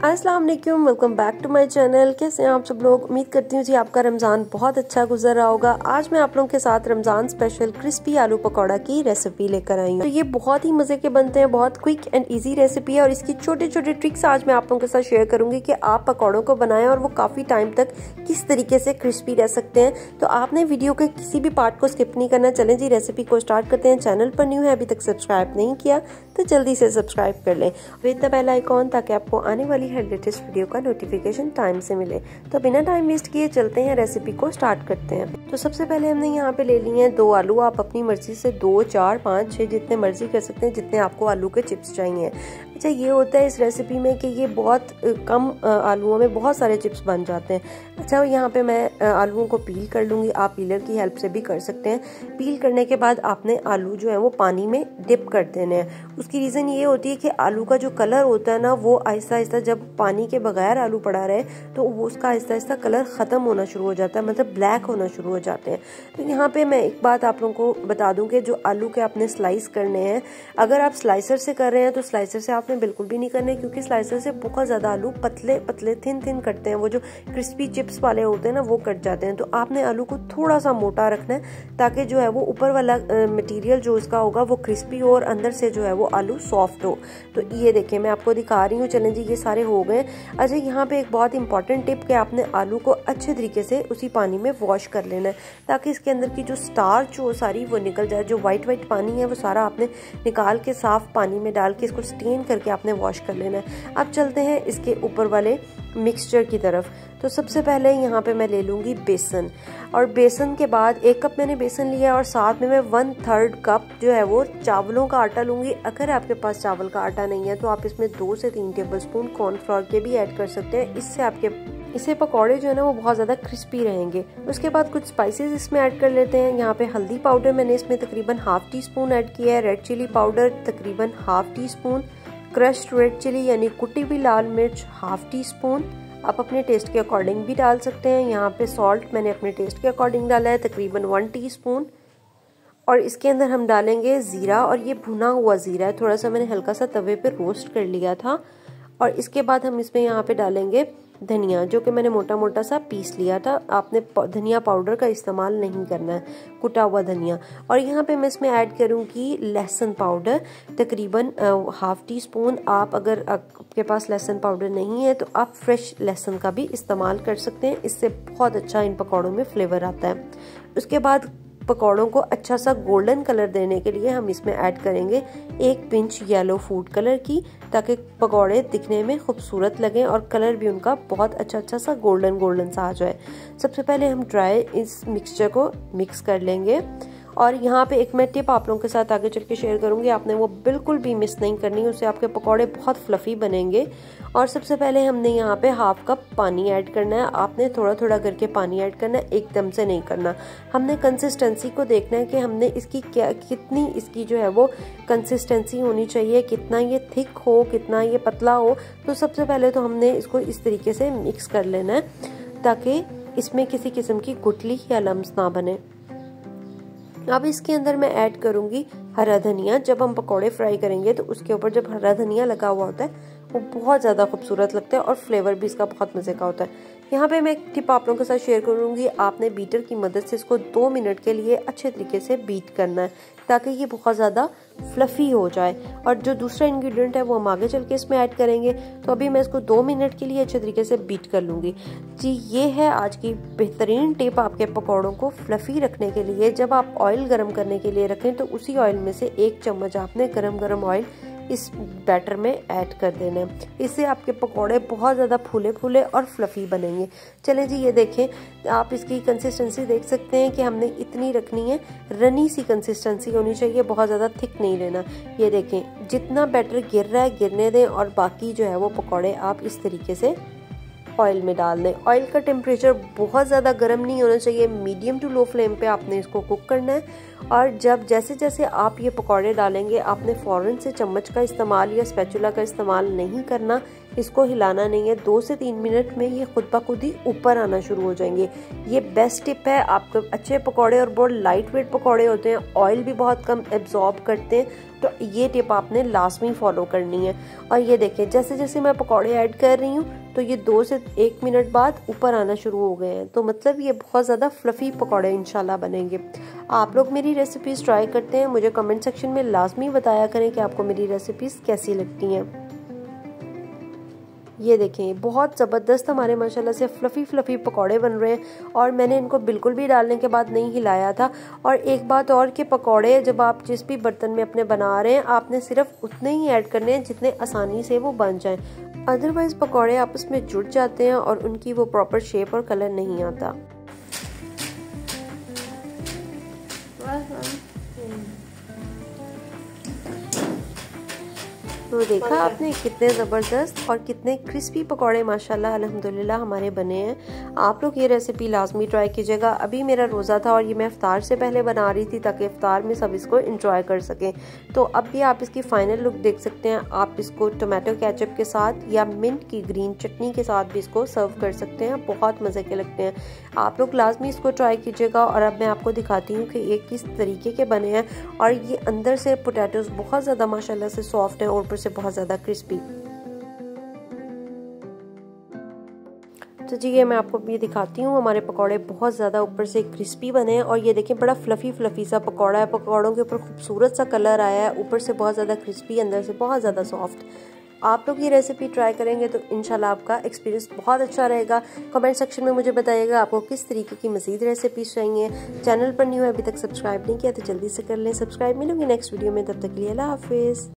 अस्सलाम वालेकुम, welcome back to my channel. कैसे हैं आप सब लोग? उम्मीद करती हूँ जी आपका रमज़ान बहुत अच्छा गुजर रहा होगा। आज मैं आप लोगों के साथ रमज़ान स्पेशल क्रिस्पी आलू पकौड़ा की रेसिपी लेकर आई हूँ। तो ये बहुत ही मज़े के बनते हैं, बहुत क्विक एंड इजी रेसिपी है और इसकी छोटे छोटे ट्रिक्स आज मैं आप लोगों के साथ शेयर करूंगी कि आप पकौड़ों को बनाएं और वो काफ़ी टाइम तक किस तरीके से क्रिस्पी रह सकते हैं। तो आपने वीडियो के किसी भी पार्ट को स्किप नहीं करना। चलें जी रेसिपी को स्टार्ट करते हैं। चैनल पर न्यू है, अभी तक सब्सक्राइब नहीं किया तो जल्दी से सब्सक्राइब कर लें, विद द बेल आइकॉन, ताकि आपको आने वाली हर लेटेस्ट वीडियो का नोटिफिकेशन टाइम से मिले। तो बिना टाइम वेस्ट किए चलते हैं, रेसिपी को स्टार्ट करते हैं। तो सबसे पहले हमने यहाँ पे ले लिए हैं 2 आलू। आप अपनी मर्जी से 2, 4, 5, 6 जितने मर्जी कर सकते हैं, जितने आपको आलू के चिप्स चाहिए। अच्छा, ये होता है इस रेसिपी में कि ये बहुत कम आलूओं में बहुत सारे चिप्स बन जाते हैं। अच्छा, यहाँ पे मैं आलूओं को पील कर लूँगी। आप पीलर की हेल्प से भी कर सकते हैं। पील करने के बाद आपने आलू जो है वो पानी में डिप कर देने हैं। उसकी रीज़न ये होती है कि आलू का जो कलर होता है ना, वो आहिस्ता आहिस्ता जब पानी के बगैर आलू पड़ा रहे तो वो उसका आहिस्ता आहिस्ता कलर ख़त्म होना शुरू हो जाता है, मतलब ब्लैक होना शुरू हो जाते हैं। तो यहाँ पे मैं एक बात आप लोगों को बता दूँ कि जो आलू के आपने स्लाइस करने हैं, अगर आप स्लाइसर से कर रहे हैं तो स्लाइसर से आपने बिल्कुल भी नहीं करने, क्योंकि स्लाइसर से बहुत ज़्यादा आलू पतले पतले थिन थिन कटते हैं। वो जो क्रिस्पी चिप्स वाले होते हैं ना, वो कट जाते हैं। तो आपने आलू को थोड़ा सा मोटा रखना है, ताकि जो है वो ऊपर वाला मटेरियल जो इसका होगा वो क्रिस्पी हो और अंदर से जो है वो आलू सॉफ्ट हो। तो ये देखिए मैं आपको दिखा रही हूँ। चलें जी, ये सारे हो गए। अच्छा, यहाँ पे एक बहुत इंपॉर्टेंट टिप कि आपने आलू को अच्छे तरीके से उसी पानी में वॉश कर लेना है, ताकि इसके अंदर की जो स्टार्च हो सारी वो निकल जाए। जो वाइट वाइट पानी है वो सारा आपने निकाल के साफ पानी में डाल के इसको स्टेन करके आपने वॉश कर लेना है। अब चलते हैं इसके ऊपर वाले मिक्सचर की तरफ। तो सबसे पहले यहाँ पे मैं ले लूँगी बेसन, और बेसन के बाद 1 कप मैंने बेसन लिया और साथ में मैं 1/3 कप जो है वो चावलों का आटा लूँगी। अगर आपके पास चावल का आटा नहीं है तो आप इसमें 2 से 3 टेबलस्पून कॉर्नफ्लोर के भी ऐड कर सकते हैं। इससे पकौड़े जो है ना वो बहुत ज़्यादा क्रिस्पी रहेंगे। उसके बाद कुछ स्पाइसेस इसमें ऐड कर लेते हैं। यहाँ पे हल्दी पाउडर मैंने इसमें तकरीबन 1/2 टीस्पून ऐड किया है। रेड चिली पाउडर तकरीबन 1/2 टीस्पून। क्रश्ड रेड चिली यानी कुटी हुई लाल मिर्च 1/2 टीस्पून। आप अपने टेस्ट के अकॉर्डिंग भी डाल सकते हैं। यहाँ पे सॉल्ट मैंने अपने टेस्ट के अकॉर्डिंग डाला है, तकरीबन 1 टीस्पून। और इसके अंदर हम डालेंगे ज़ीरा, और ये भुना हुआ ज़ीरा है, थोड़ा सा मैंने हल्का सा तवे पे रोस्ट कर लिया था। और इसके बाद हम इसमें यहाँ पे डालेंगे धनिया, जो कि मैंने मोटा मोटा सा पीस लिया था। आपने धनिया पाउडर का इस्तेमाल नहीं करना है, कुटा हुआ धनिया। और यहाँ पे मैं इसमें ऐड करूँगी लहसुन पाउडर, तकरीबन 1/2 टीस्पून। आप अगर आपके पास लहसुन पाउडर नहीं है तो आप फ्रेश लहसुन का भी इस्तेमाल कर सकते हैं, इससे बहुत अच्छा इन पकौड़ों में फ्लेवर आता है। उसके बाद पकौड़ों को अच्छा सा गोल्डन कलर देने के लिए हम इसमें ऐड करेंगे 1 पिंच येलो फूड कलर की, ताकि पकौड़े दिखने में खूबसूरत लगें और कलर भी उनका बहुत अच्छा सा गोल्डन गोल्डन सा आ जाए। सबसे पहले हम ड्राई इस मिक्सचर को मिक्स कर लेंगे। और यहाँ पे एक मैं टिप आप लोगों के साथ आगे चल के शेयर करूँगी, आपने वो बिल्कुल भी मिस नहीं करनी, उससे आपके पकौड़े बहुत फ्लफ़ी बनेंगे। और सबसे पहले हमने यहाँ पे 1/2 कप पानी ऐड करना है। आपने थोड़ा थोड़ा करके पानी ऐड करना है, एकदम से नहीं करना। हमने कंसिस्टेंसी को देखना है कि हमने इसकी कितनी इसकी जो है वो कंसिस्टेंसी होनी चाहिए, कितना ये थिक हो, कितना ये पतला हो। तो सबसे पहले तो हमने इसको इस तरीके से मिक्स कर लेना है, ताकि इसमें किसी किस्म की गुठली या लम्स ना बने। अब इसके अंदर मैं ऐड करूंगी हरा धनिया। जब हम पकौड़े फ्राई करेंगे तो उसके ऊपर जब हरा धनिया लगा हुआ होता है वो बहुत ज़्यादा खूबसूरत लगता है और फ्लेवर भी इसका बहुत मज़े का होता है। यहाँ पे मैं एक टिप आप लोगों के साथ शेयर करूँगी। आपने बीटर की मदद से इसको 2 मिनट के लिए अच्छे तरीके से बीट करना है, ताकि ये बहुत ज़्यादा फ्लफ़ी हो जाए। और जो दूसरा इंग्रेडिएंट है वो हम आगे चल के इसमें ऐड करेंगे। तो अभी मैं इसको 2 मिनट के लिए अच्छे तरीके से बीट कर लूँगी। जी, ये है आज की बेहतरीन टिप आपके पकौड़ों को फ्लफ़ी रखने के लिए। जब आप ऑयल गर्म करने के लिए रखें तो उसी ऑयल में से 1 चम्मच आपने गरम ऑयल इस बैटर में ऐड कर देना है। इससे आपके पकौड़े बहुत ज़्यादा फूले फूले और फ्लफ़ी बनेंगे। चलें जी, ये देखें, आप इसकी कंसिस्टेंसी देख सकते हैं कि हमने इतनी रखनी है, रनी सी कंसिस्टेंसी होनी चाहिए, बहुत ज़्यादा थिक नहीं लेना। ये देखें, जितना बैटर गिर रहा है गिरने दें, और बाकी जो है वो पकौड़े आप इस तरीके से ऑयल में डाल दें। ऑयल का टेम्परेचर बहुत ज़्यादा गर्म नहीं होना चाहिए, मीडियम टू लो फ्लेम पे आपने इसको कुक करना है। और जैसे जैसे आप ये पकौड़े डालेंगे आपने फ़ौरन से चम्मच का इस्तेमाल या स्पैचुला का इस्तेमाल नहीं करना, इसको हिलाना नहीं है। 2 से 3 मिनट में ये खुद ब खुद ही ऊपर आना शुरू हो जाएंगे। ये बेस्ट टिप है आपके अच्छे पकौड़े और बहुत लाइट वेट पकौड़े होते हैं, ऑयल भी बहुत कम एब्जॉर्ब करते हैं, तो ये टिप आपने लास्ट में फॉलो करनी है। और ये देखें जैसे जैसे मैं पकौड़े ऐड कर रही हूँ तो ये 2 से 1 मिनट बाद ऊपर आना शुरू हो गए हैं, तो मतलब ये बहुत ज़्यादा फ्लफ़ी पकौड़े इंशाल्लाह बनेंगे। आप लोग मेरी रेसिपीज़ ट्राई करते हैं, मुझे कमेंट सेक्शन में लाजमी बताया करें कि आपको मेरी रेसिपीज़ कैसी लगती हैं। ये देखें बहुत ज़बरदस्त हमारे माशाल्लाह से फ्लफ़ी पकौड़े बन रहे हैं और मैंने इनको बिल्कुल भी डालने के बाद नहीं हिलाया था। और एक बात और कि पकौड़े जब आप जिस भी बर्तन में अपने बना रहे हैं आपने सिर्फ उतने ही ऐड करने हैं जितने आसानी से वो बन जाएं, अदरवाइज़ पकौड़े आपस में जुड़ जाते हैं और उनकी वो प्रॉपर शेप और कलर नहीं आता। तो देखा आपने कितने ज़बरदस्त और कितने क्रिस्पी पकौड़े माशाल्लाह अल्हम्दुलिल्लाह हमारे बने हैं। आप लोग ये रेसिपी लाजमी ट्राई कीजिएगा। अभी मेरा रोज़ा था और ये मैं इफ्तार से पहले बना रही थी ताकि इफ्तार में सब इसको एंजॉय कर सकें। तो अब भी आप इसकी फ़ाइनल लुक देख सकते हैं। आप इसको टोमेटो केचप के साथ या मिंट की ग्रीन चटनी के साथ भी इसको सर्व कर सकते हैं, बहुत मज़े के लगते हैं। आप लोग लाजमी इसको ट्राई कीजिएगा। और अब मैं आपको दिखाती हूँ कि ये किस तरीके के बने हैं और ये अंदर से पोटैटोज़ बहुत ज़्यादा माशाल्लाह से सॉफ्ट हैं और ऊपर से बहुत ज़्यादा क्रिस्पी। तो जी ये मैं आपको ये दिखाती हूँ, हमारे पकौड़े बहुत ज़्यादा ऊपर से क्रिस्पी बने हैं और ये देखें बड़ा फ्लफ़ी सा पकौड़ा है। पकौड़ों के ऊपर खूबसूरत सा कलर आया है, ऊपर से बहुत ज़्यादा क्रिस्पी, अंदर से बहुत ज़्यादा सॉफ्ट। आप लोग ये रेसिपी ट्राई करेंगे तो इंशाल्लाह आपका एक्सपीरियंस बहुत अच्छा रहेगा। कमेंट सेक्शन में मुझे बताइएगा आपको किस तरीके की मज़ीद रेसिपीज चाहिए। चैनल पर न्यू है, अभी तक सब्सक्राइब नहीं किया तो जल्दी से कर लें सब्सक्राइब। मिलूंगी नेक्स्ट वीडियो में, तब तक के लिए अल्लाह हाफिज़।